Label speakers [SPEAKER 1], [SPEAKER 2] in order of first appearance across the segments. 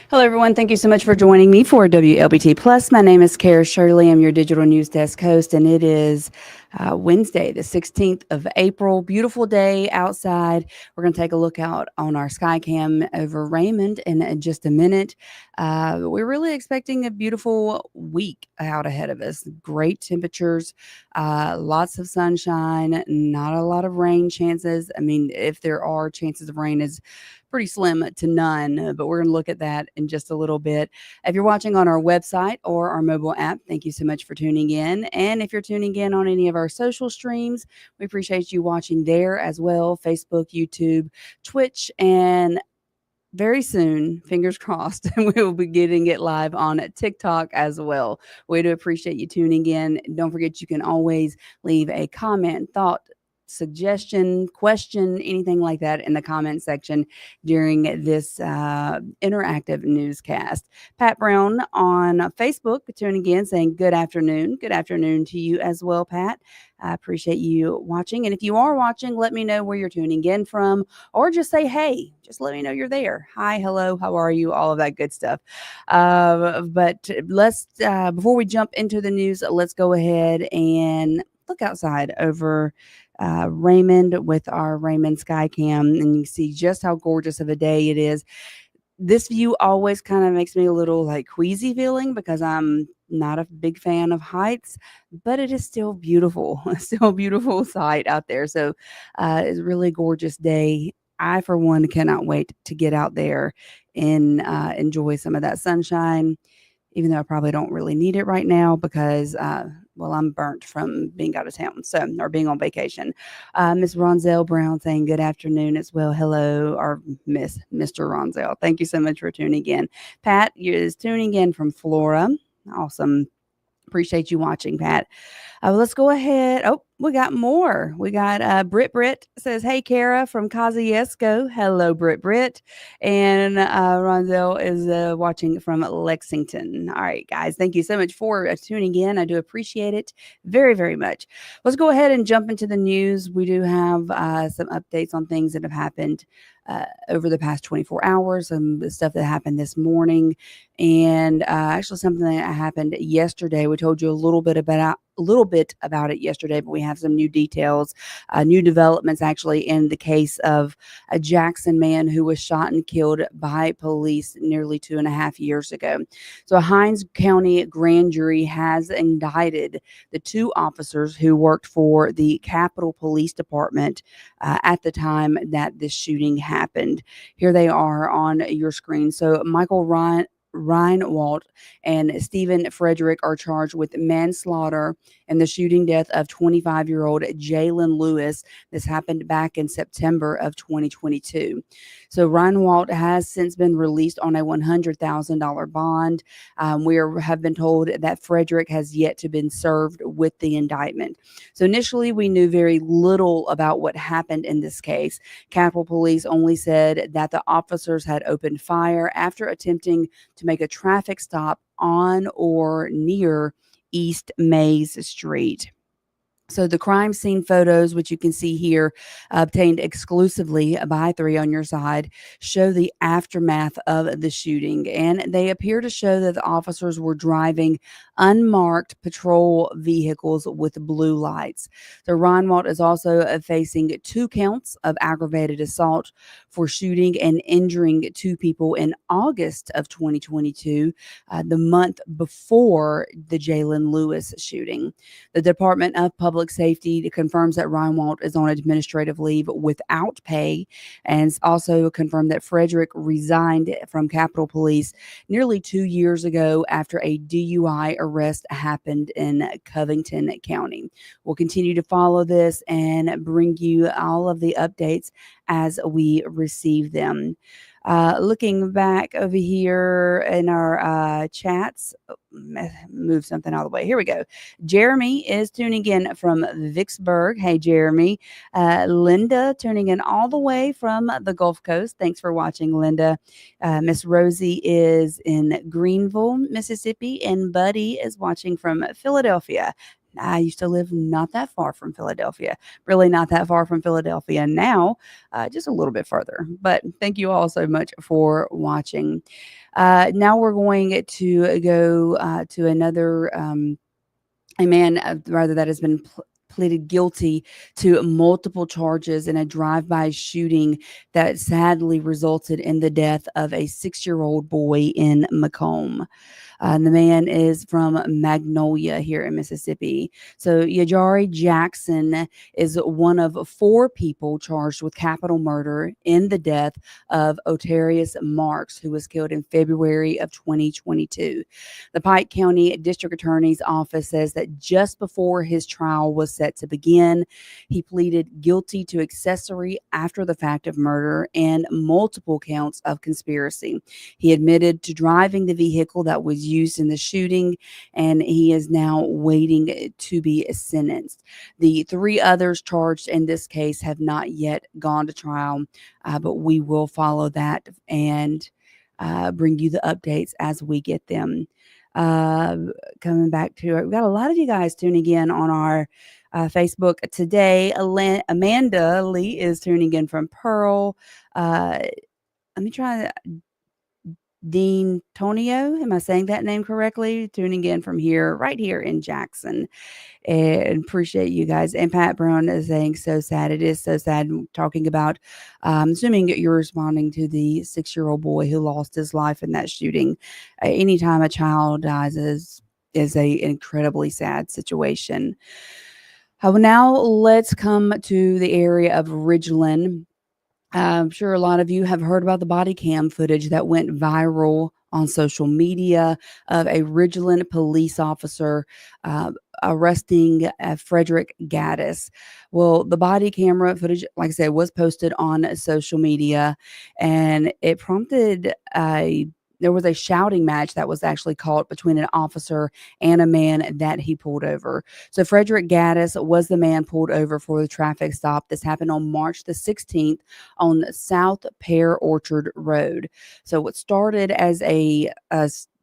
[SPEAKER 1] Hello, everyone. Thank you so much for joining me for WLBT Plus. My name is Kara Shirley. I'm your digital news desk host, and it is Wednesday, the 16th of April. Beautiful day outside. We're going to take a look out on our sky cam over Raymond in just a minute. We're really expecting a beautiful week out ahead of us. Great temperatures, lots of sunshine, not a lot of rain chances. I mean, if there are chances of rain, is pretty slim to none, but we're going to look at that in just a little bit. If you're watching on our website or our mobile app, thank you so much for tuning in. And if you're tuning in on any of our social streams, we appreciate you watching there as well: Facebook, YouTube, Twitch, and very soon, fingers crossed, we will be getting it live on TikTok as well. We do appreciate you tuning in. Don't forget, you can always leave a comment, thought, suggestion, question, anything like that in the comment section during this interactive newscast. Pat Brown on Facebook tuning in, saying good afternoon. Good afternoon to you as well, Pat. I appreciate you watching. And if you are watching, let me know where you're tuning in from, or just say, hey, just let me know you're there. Hi, hello, how are you? All of that good stuff. But let's, before we jump into the news, let's go ahead and look outside over Raymond with our Raymond Skycam, and you see just how gorgeous of a day it is. This view always kind of makes me a little like queasy feeling because I'm not a big fan of heights, but it is still beautiful. It's still a beautiful sight out there. So it's a really gorgeous day. I, for one, cannot wait to get out there and enjoy some of that sunshine, even though I probably don't really need it right now because, well, I'm burnt from being out of town, so, or being on vacation. Miss Ronzell Brown saying good afternoon as well. Hello, or Mr. Ronzell. Thank you so much for tuning in. Pat is tuning in from Flora. Awesome. Appreciate you watching, Pat. Let's go ahead. Oh, we got more. We got Britt says, hey, Kara from Kosciuszko. Hello, Britt. And Ronzell is watching from Lexington. All right, guys. Thank you so much for tuning in. I do appreciate it very, very much. Let's go ahead and jump into the news. We do have some updates on things that have happened over the past 24 hours, some stuff that happened this morning, and actually something that happened yesterday. We told you a little bit about it yesterday, but we have some new details, new developments actually in the case of a Jackson man who was shot and killed by police nearly 2.5 years ago. So a Hinds County grand jury has indicted the two officers who worked for the Capitol Police Department at the time that this shooting happened. Here they are on your screen. So Michael Reinwald and Stephen Frederick are charged with manslaughter and the shooting death of 25-year-old Jalen Lewis. This happened back in September of 2022. So Reinwald has since been released on a $100,000 bond. Have been told that Frederick has yet to been served with the indictment. So initially, we knew very little about what happened in this case. Capitol Police only said that the officers had opened fire after attempting to make a traffic stop on or near East Mays Street. So the crime scene photos, which you can see here, obtained exclusively by 3 on your side, show the aftermath of the shooting, and they appear to show that the officers were driving unmarked patrol vehicles with blue lights. So Reinwald is also facing 2 counts of aggravated assault for shooting and injuring 2 people in August of 2022, the month before the Jalen Lewis shooting. The Department of Public Safety confirms that Reinwald is on administrative leave without pay, and also confirmed that Frederick resigned from Capitol Police nearly 2 years ago after a DUI arrest happened in Covington County. We'll continue to follow this and bring you all of the updates as we receive them. Looking back over here in our chats, move something out of the way. Here we go. Jeremy is tuning in from Vicksburg. Hey, Jeremy. Linda tuning in all the way from the Gulf Coast. Thanks for watching, Linda. Miss Rosie is in Greenville, Mississippi, and Buddy is watching from Philadelphia. I used to live not that far from Philadelphia, really not that far from Philadelphia now, just a little bit further. But thank you all so much for watching. Now we're going to go to another a man, rather, that has been pleaded guilty to multiple charges in a drive-by shooting that sadly resulted in the death of a 6-year-old boy in Macomb. The man is from Magnolia here in Mississippi. So Yajari Jackson is one of 4 people charged with capital murder in the death of Otarius Marks, who was killed in February of 2022. The Pike County District Attorney's Office says that just before his trial was set to begin, he pleaded guilty to accessory after the fact of murder and multiple counts of conspiracy. He admitted to driving the vehicle that was used in the shooting, and he is now waiting to be sentenced. The 3 others charged in this case have not yet gone to trial, but we will follow that and bring you the updates as we get them. Coming back to it, we've got a lot of you guys tuning in on our Facebook today. Amanda Lee is tuning in from Pearl. Let me try Dean Tonio. Am I saying that name correctly? Tuning in from here, right here in Jackson. And appreciate you guys. And Pat Brown is saying, so sad. It is so sad. Talking about, assuming you're responding to the 6-year-old boy who lost his life in that shooting. Anytime a child dies is a incredibly sad situation. Now let's come to the area of Ridgeland. I'm sure a lot of you have heard about the body cam footage that went viral on social media of a Ridgeland police officer arresting Frederick Gaddis. Well, the body camera footage, like I said, was posted on social media, and it prompted there was a shouting match that was actually caught between an officer and a man that he pulled over. So Frederick Gaddis was the man pulled over for the traffic stop. This happened on March the 16th on South Pear Orchard Road. So what started as a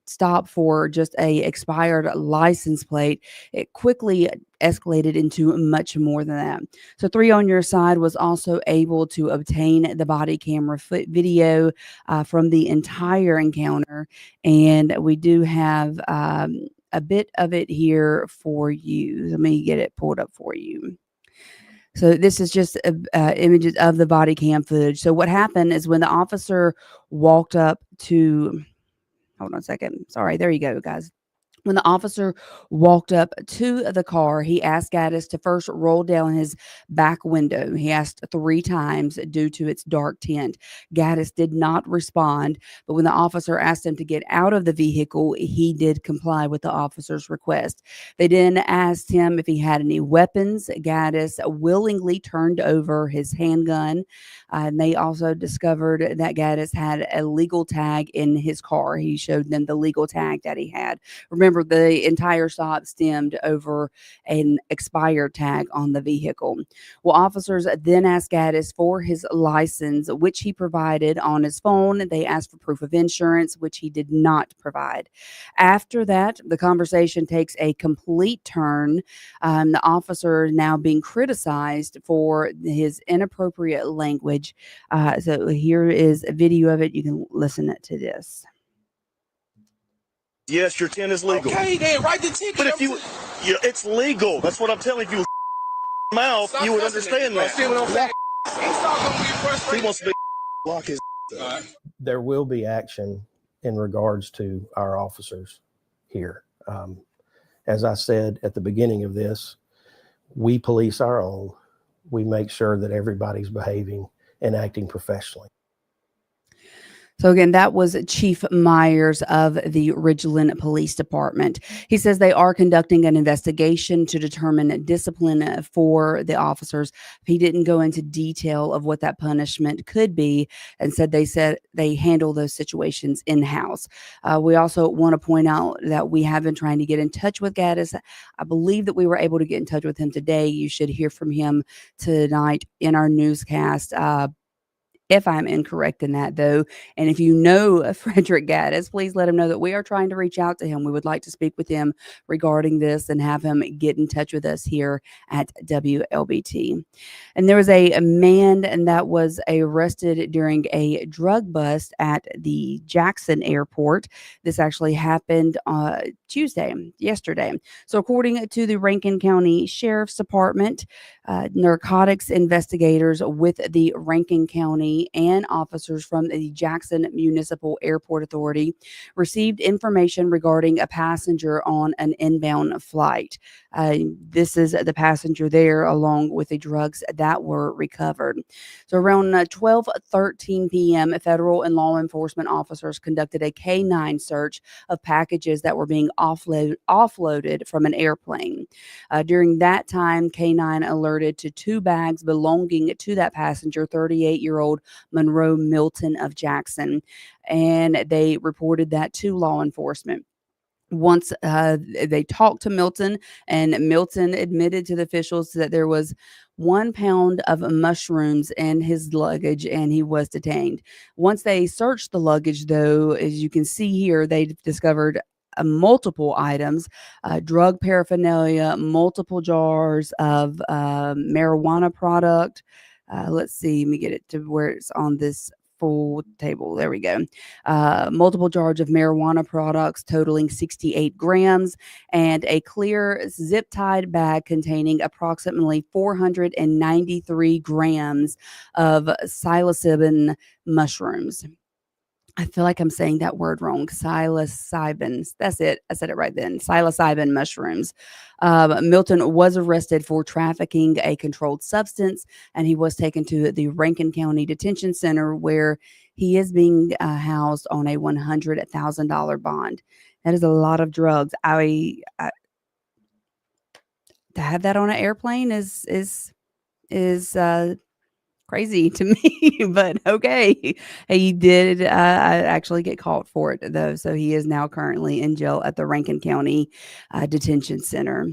[SPEAKER 1] stop for just a expired license plate, it quickly escalated into much more than that. So 3 on Your Side was also able to obtain the body camera video from the entire encounter, and we do have a bit of it here for you. Let me get it pulled up for you. So this is just images of the body cam footage. So what happened is when the officer walked up to, hold on a second. Sorry, there you go, guys. When the officer walked up to the car, he asked Gaddis to first roll down his back window. He asked 3 times due to its dark tint. Gaddis did not respond, but when the officer asked him to get out of the vehicle, he did comply with the officer's request. They then asked him if he had any weapons. Gaddis willingly turned over his handgun. And they also discovered that Gaddis had a legal tag in his car. He showed them the legal tag that he had. Remember, the entire stop stemmed over an expired tag on the vehicle. Well, officers then asked Gaddis for his license, which he provided on his phone. They asked for proof of insurance, which he did not provide. After that, the conversation takes a complete turn. The officer is now being criticized for his inappropriate language. So here is a video of it. You can listen to this.
[SPEAKER 2] Yes, your tint is legal.
[SPEAKER 3] Okay, then write the ticket.
[SPEAKER 2] But if it's legal. That's what I'm telling you. If you mouth, you would understand that.
[SPEAKER 3] See what I'm saying? He's not gonna be frustrated.
[SPEAKER 2] He wants to be lock his.
[SPEAKER 4] There will be action in regards to our officers here. As I said at the beginning of this, we police our own. We make sure that everybody's behaving and acting professionally.
[SPEAKER 1] So again, that was Chief Myers of the Ridgeland Police Department. He says they are conducting an investigation to determine discipline for the officers. He didn't go into detail of what that punishment could be, and said they handle those situations in-house. We also want to point out that we have been trying to get in touch with Gaddis. I believe that we were able to get in touch with him today. You should hear from him tonight in our newscast. if I'm incorrect in that, though. And if you know Frederick Gaddis, please let him know that we are trying to reach out to him. We would like to speak with him regarding this and have him get in touch with us here at WLBT. And there was a man and that was arrested during a drug bust at the Jackson Airport. This actually happened yesterday. So according to the Rankin County Sheriff's Department, narcotics investigators with the Rankin County and officers from the Jackson Municipal Airport Authority received information regarding a passenger on an inbound flight. This is the passenger there along with the drugs that were recovered. So around 12:13 p.m., federal and law enforcement officers conducted a K-9 search of packages that were being offloaded from an airplane. During that time, K-9 alerted to 2 bags belonging to that passenger, 38-year-old Monroe Milton of Jackson, and they reported that to law enforcement. Once they talked to Milton, and Milton admitted to the officials that there was 1 pound of mushrooms in his luggage and he was detained. Once they searched the luggage, though, as you can see here, they discovered multiple items, drug paraphernalia, multiple jars of marijuana product. Let's see, let me get it to where it's on this full table. There we go. Multiple jars of marijuana products totaling 68 grams and a clear zip tied bag containing approximately 493 grams of psilocybin mushrooms. I feel like I'm saying that word wrong. Psilocybin. That's it. I said it right then. Psilocybin mushrooms. Milton was arrested for trafficking a controlled substance, and he was taken to the Rankin County Detention Center, where he is being housed on a $100,000 bond. That is a lot of drugs. To have that on an airplane is crazy to me, but okay. He did actually get caught for it, though. So he is now currently in jail at the Rankin County Detention Center.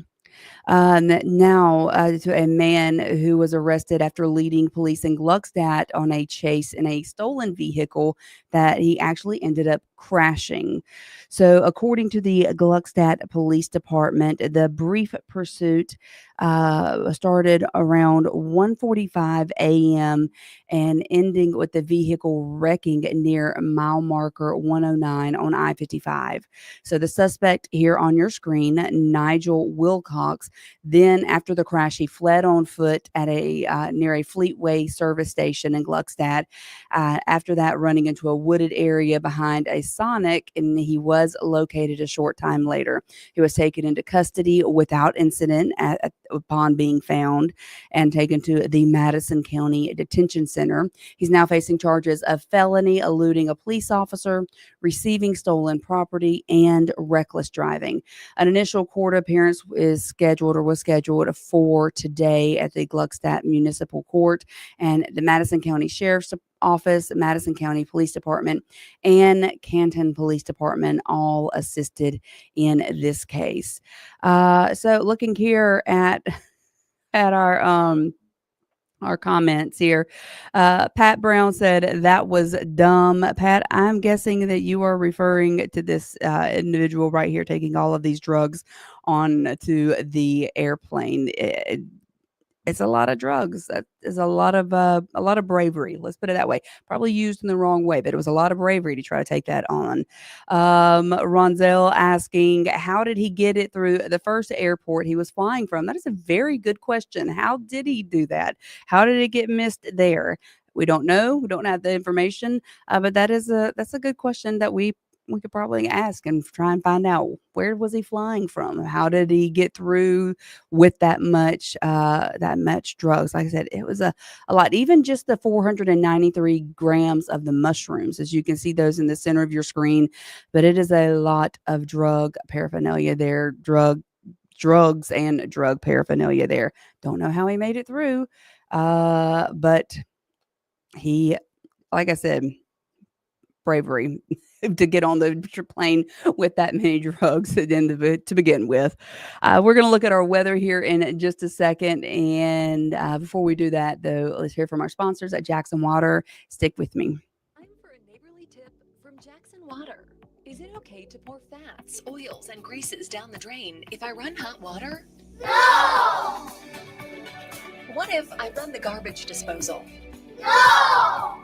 [SPEAKER 1] Now, to a man who was arrested after leading police in Gluckstadt on a chase in a stolen vehicle that he actually ended up crashing. So, according to the Gluckstadt Police Department, the brief pursuit started around 1:45 a.m. and ending with the vehicle wrecking near mile marker 109 on I-55. So the suspect here on your screen, Nigel Wilcox, then after the crash, he fled on foot at a near a Fleetway service station in Gluckstadt. After that, running into a wooded area behind a Sonic, and he was located a short time later. He was taken into custody without incident upon being found and taken to the Madison County Detention Center. He's now facing charges of felony eluding a police officer, receiving stolen property, and reckless driving. An initial court appearance was scheduled for today at the Gluckstadt Municipal Court, and the Madison County Sheriff's Office, Madison County Police Department, and Canton Police Department all assisted in this case. So looking here at our comments here. Pat Brown said that was dumb. Pat, I'm guessing that you are referring to this individual right here taking all of these drugs on to the airplane. It's a lot of drugs. That is a lot of bravery. Let's put it that way. Probably used in the wrong way, but it was a lot of bravery to try to take that on. Ronzel asking, how did he get it through the first airport he was flying from? That is a very good question. How did he do that? How did it get missed there? We don't know. We don't have the information, but that's a good question that we could probably ask and try and find out, where was he flying from? How did he get through with that much drugs? Like I said, it was a lot. Even just the 493 grams of the mushrooms, as you can see those in the center of your screen, but it is a lot of drug paraphernalia there, drugs and drug paraphernalia there. Don't know how he made it through, but he, like I said, bravery. to get on the plane with that many drugs to begin with. We're going to look at our weather here in just a second. And before we do that, though, let's hear from our sponsors at Jackson Water. Stick with me.
[SPEAKER 5] Time for a neighborly tip from Jackson Water. Is it okay to pour fats, oils, and greases down the drain if I run hot water?
[SPEAKER 6] No!
[SPEAKER 5] What if I run the garbage disposal?
[SPEAKER 6] No!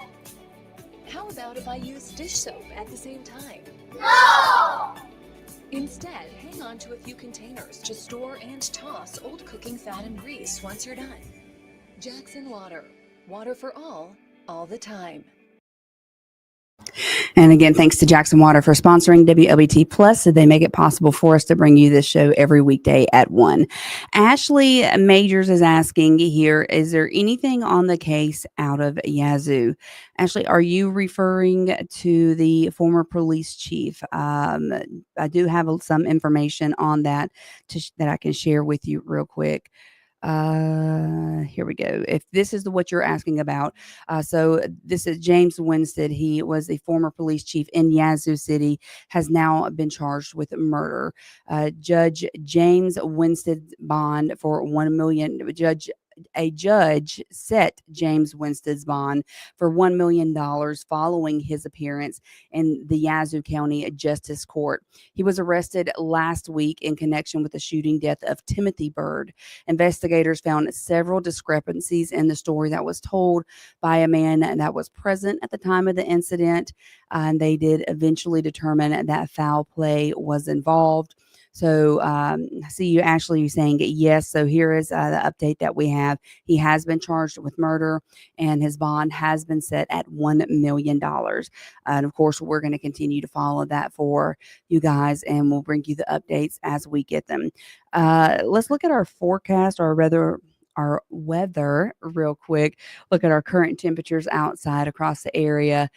[SPEAKER 5] How about if I use dish soap at the same time?
[SPEAKER 6] No!
[SPEAKER 5] Instead, hang on to a few containers to store and toss old cooking fat and grease once you're done. Jackson Water. Water for all the time.
[SPEAKER 1] And again, thanks to Jackson Water for sponsoring WLBT Plus. So they make it possible for us to bring you this show every weekday at 1. Ashley Majors is asking here, is there anything on the case out of Yazoo? Ashley, are you referring to the former police chief? I do have some information on that that I can share with you real quick. Here we go. If this is what you're asking about, so this is James Winstead. He was the former police chief in Yazoo City, has now been charged with murder. Judge James Winstead's bond for $1 million. A judge set James Winstead's bond for $1 million following his appearance in the Yazoo County Justice Court. He was arrested last week in connection with the shooting death of Timothy Bird. Investigators found several discrepancies in the story that was told by a man that was present at the time of the incident, and they did eventually determine that foul play was involved. So I see you, Ashley, you saying yes. So here is the update that we have. He has been charged with murder, and his bond has been set at $1 million. And of course, we're going to continue to follow that for you guys, and we'll bring you the updates as we get them. Let's look at our forecast, or rather our weather real quick. Look at our current temperatures outside across the area.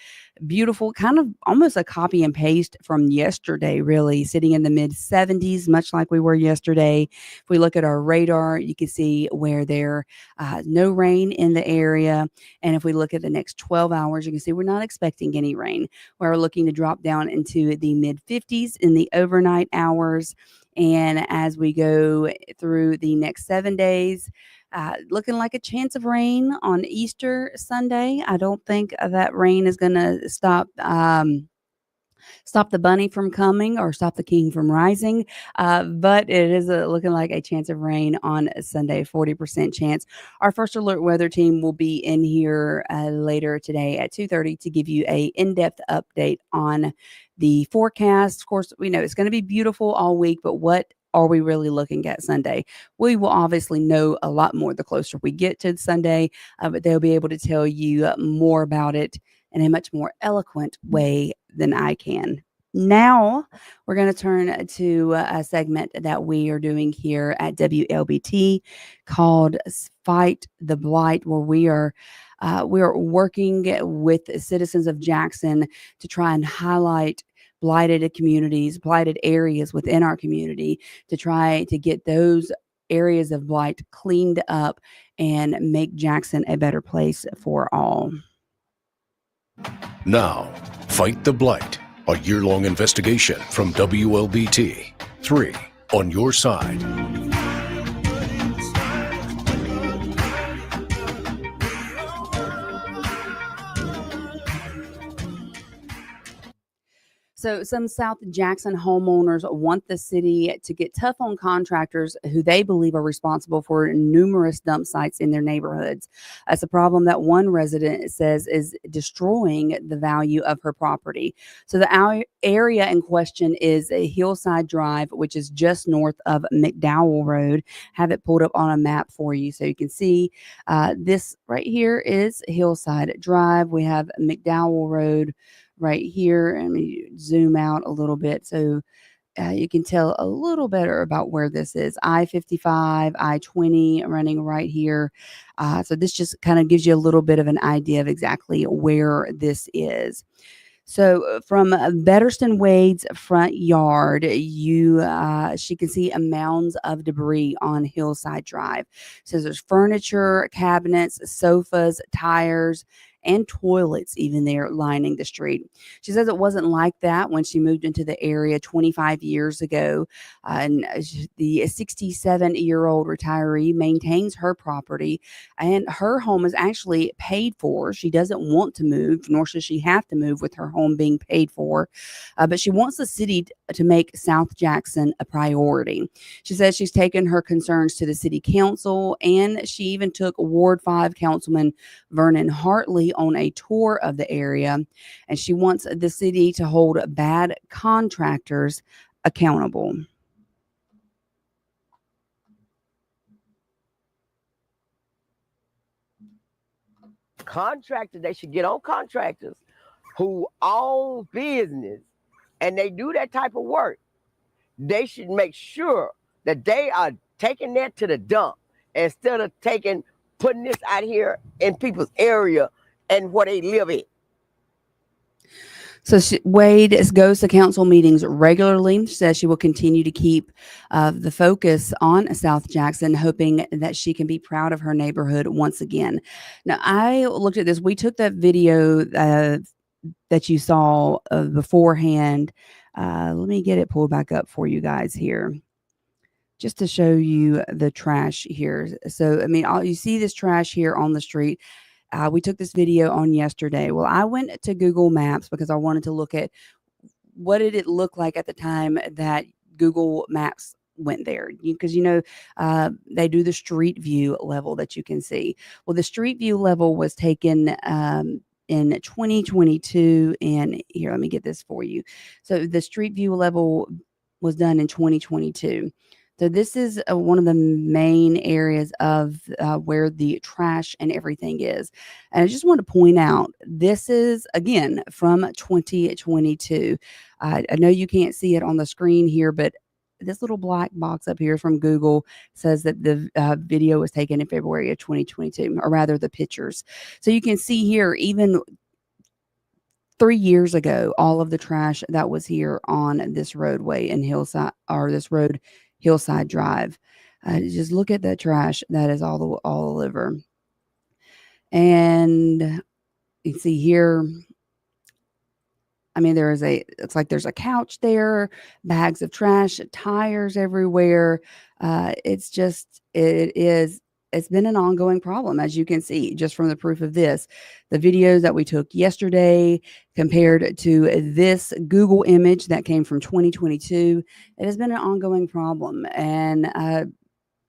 [SPEAKER 1] Beautiful, kind of almost a copy and paste from yesterday, really, sitting in the mid 70s, much like we were yesterday. If we look at our radar, you can see where there no rain in the area. And if we look at the next 12 hours, you can see we're not expecting any rain. We're looking to drop down into the mid 50s in the overnight hours. And as we go through the next 7 days, looking like a chance of rain on Easter Sunday. I don't think that rain is going to stop the bunny from coming or stop the king from rising. But it is looking like a chance of rain on Sunday, 40% chance. Our first alert weather team will be in here later today at 2:30 to give you a in-depth update on the forecast. Of course, we know it's going to be beautiful all week, but what are we really looking at Sunday? We will obviously know a lot more the closer we get to Sunday, but they'll be able to tell you more about it in a much more eloquent way than I can. Now, we're going to turn to a segment that we are doing here at WLBT called Fight the Blight, where we are working with citizens of Jackson to try and highlight blighted communities, blighted areas within our community, to try to get those areas of blight cleaned up and make Jackson a better place for all.
[SPEAKER 7] Now, Fight the Blight, a year-long investigation from WLBT. 3 on your side.
[SPEAKER 1] So some South Jackson homeowners want the city to get tough on contractors who they believe are responsible for numerous dump sites in their neighborhoods. That's a problem that one resident says is destroying the value of her property. So the area in question is a Hillside Drive, which is just north of McDowell Road. Have it pulled up on a map for you so you can see this right here is Hillside Drive. We have McDowell Road right here, and we zoom out a little bit so you can tell a little better about where this is. I-55, I-20 running right here. So this just kind of gives you a little bit of an idea of exactly where this is. So from Betterston Wade's front yard, she can see a mounds of debris on Hillside Drive. So there's furniture, cabinets, sofas, tires, and toilets even there lining the street. She says it wasn't like that when she moved into the area 25 years ago. And the 67-year-old retiree maintains her property, and her home is actually paid for. She doesn't want to move, nor should she have to move with her home being paid for. But she wants the city to make South Jackson a priority. She says she's taken her concerns to the city council, and she even took Ward 5 Councilman Vernon Hartley on a tour of the area. And she wants the city to hold bad contractors accountable.
[SPEAKER 8] Contractors, they should get on contractors who own business and they do that type of work. They should make sure that they are taking that to the dump instead of putting this out here in people's area and where they live in.
[SPEAKER 1] So Wade goes to council meetings regularly. She says she will continue to keep the focus on South Jackson, hoping that she can be proud of her neighborhood once again. Now, I looked at this. We took that video that you saw beforehand. Let me get it pulled back up for you guys here, just to show you the trash here. So, I mean, you see this trash here on the street. We took this video on yesterday. Well, I went to Google Maps because I wanted to look at what did it look like at the time that Google Maps went there, because they do the street view level that you can see. Well, the street view level was taken in 2022, and here, let me get this for you. So the street view level was done in 2022. So this is one of the main areas of where the trash and everything is. And I just want to point out, this is, again, from 2022. I know you can't see it on the screen here, but this little black box up here from Google says that the video was taken in February of 2022, or rather the pictures. So you can see here, even 3 years ago, all of the trash that was here on this roadway in Hillside, or this road, Hillside Drive. Just look at that trash that is all over. And you see here, I mean, it's like there's a couch there, bags of trash, tires everywhere. It's been an ongoing problem, as you can see, just from the proof of this. The videos that we took yesterday compared to this Google image that came from 2022, it has been an ongoing problem. And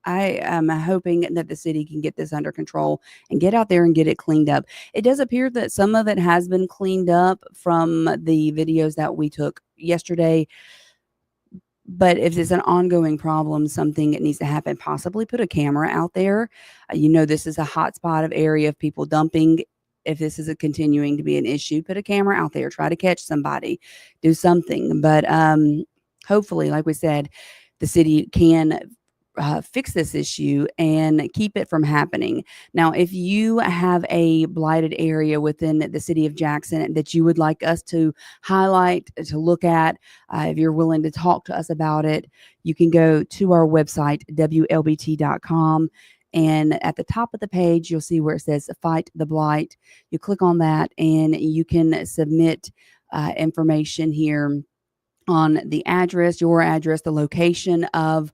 [SPEAKER 1] I am hoping that the city can get this under control and get out there and get it cleaned up. It does appear that some of it has been cleaned up from the videos that we took yesterday. But if it's an ongoing problem, something that needs to happen, possibly put a camera out there. This is a hot spot of area of people dumping. If this is continuing to be an issue, put a camera out there, try to catch somebody, do something. But hopefully, like we said, the city can fix this issue and keep it from happening. Now, if you have a blighted area within the city of Jackson that you would like us to highlight, to look at, if you're willing to talk to us about it, you can go to our website, wlbt.com. And at the top of the page, you'll see where it says Fight the Blight. You click on that and you can submit information here on the address, your address, the location of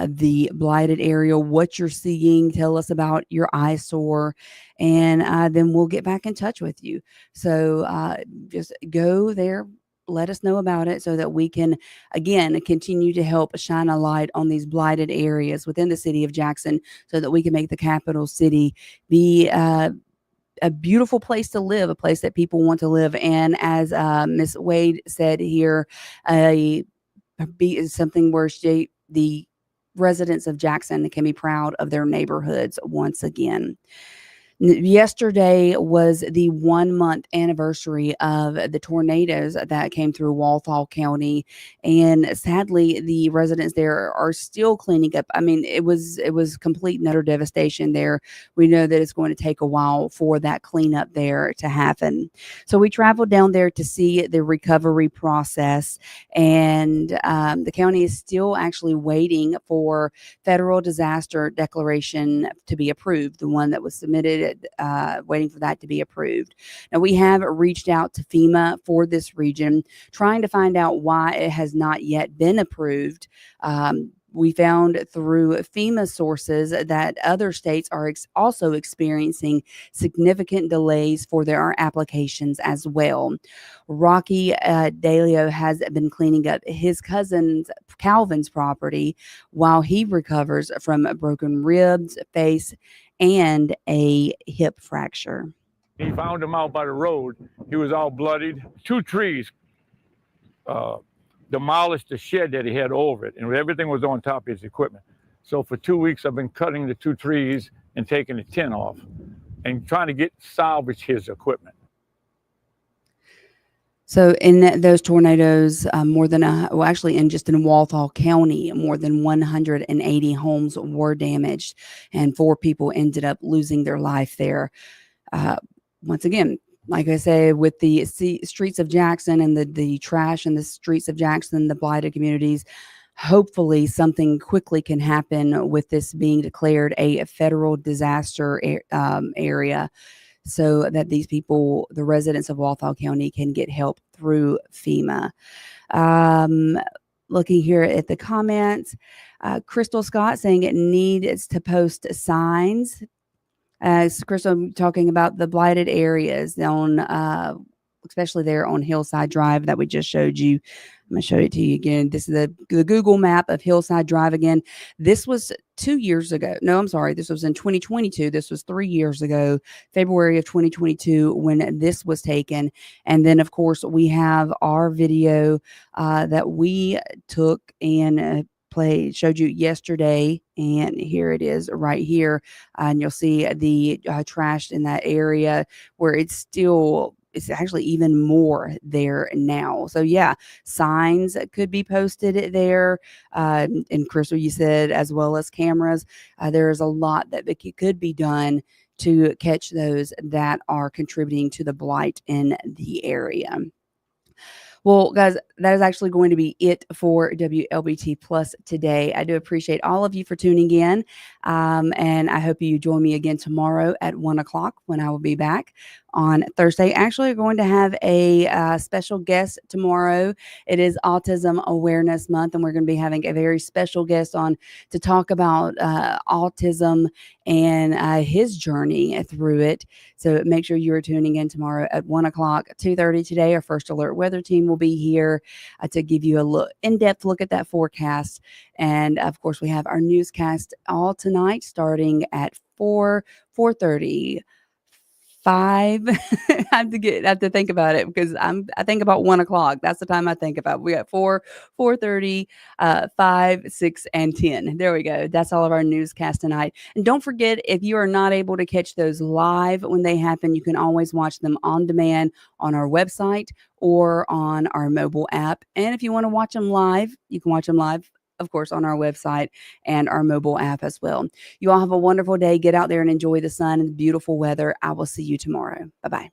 [SPEAKER 1] the blighted area, what you're seeing. Tell us about your eyesore, and then we'll get back in touch with you. So just go there, let us know about it so that we can, again, continue to help shine a light on these blighted areas within the city of Jackson so that we can make the capital city be a beautiful place to live, a place that people want to live. And as Ms. Wade said here, is something where the residents of Jackson can be proud of their neighborhoods once again. Yesterday was the 1 month anniversary of the tornadoes that came through Walthall County. And sadly, the residents there are still cleaning up. I mean, it was complete and utter devastation there. We know that it's going to take a while for that cleanup there to happen. So we traveled down there to see the recovery process. And the county is still actually waiting for federal disaster declaration to be approved, the one that was submitted waiting for that to be approved. Now, we have reached out to FEMA for this region, trying to find out why it has not yet been approved. We found through FEMA sources that other states are also experiencing significant delays for their applications as well. Rocky Dalio has been cleaning up his cousin Calvin's property while he recovers from broken ribs, face, and a hip fracture.
[SPEAKER 9] He found him out by the road. He was all bloodied. 2 trees demolished the shed that he had over it, and everything was on top of his equipment. So for 2 weeks, I've been cutting the 2 trees and taking the tin off and trying to salvage his equipment.
[SPEAKER 1] So in those tornadoes, actually in Walthall County, more than 180 homes were damaged and 4 people ended up losing their life there. Once again, like I say, with the streets of Jackson and the trash in the streets of Jackson, the blighted communities, hopefully something quickly can happen with this being declared a federal disaster area, so that these people, the residents of Walthall County, can get help through FEMA. Looking here at the comments, Crystal Scott saying it needs to post signs. Crystal talking about the blighted areas on, especially there on Hillside Drive that we just showed you. I'm going to show it to you again. This is the Google map of Hillside Drive again. This was 2 years ago. No, I'm sorry. This was in 2022. This was 3 years ago, February of 2022, when this was taken. And then, of course, we have our video that we took and showed you yesterday, and here it is right here, and you'll see the trash in that area where it's actually even more there now. So yeah, signs could be posted there, and Crystal, you said, as well as cameras. There's a lot that could be done to catch those that are contributing to the blight in the area. Well, guys, that is actually going to be it for WLBT Plus today. I do appreciate all of you for tuning in, and I hope you join me again tomorrow at 1 o'clock when I will be back on Thursday. Actually, we're going to have a special guest tomorrow. It is Autism Awareness Month, and we're going to be having a very special guest on to talk about autism and his journey through it. So make sure you are tuning in tomorrow at 1 o'clock, 2:30 today. Our First Alert Weather team will be here to give you a in-depth look at that forecast. And of course, we have our newscast all tonight starting at 4:30. 5. I have to think about it because I think about 1 o'clock. That's the time I think about. We got 4:30, 5, 6, and 10. There we go. That's all of our newscast tonight. And don't forget, if you are not able to catch those live when they happen, you can always watch them on demand on our website or on our mobile app. And if you want to watch them live, you can watch them live, of course, on our website and our mobile app as well. You all have a wonderful day. Get out there and enjoy the sun and the beautiful weather. I will see you tomorrow. Bye-bye.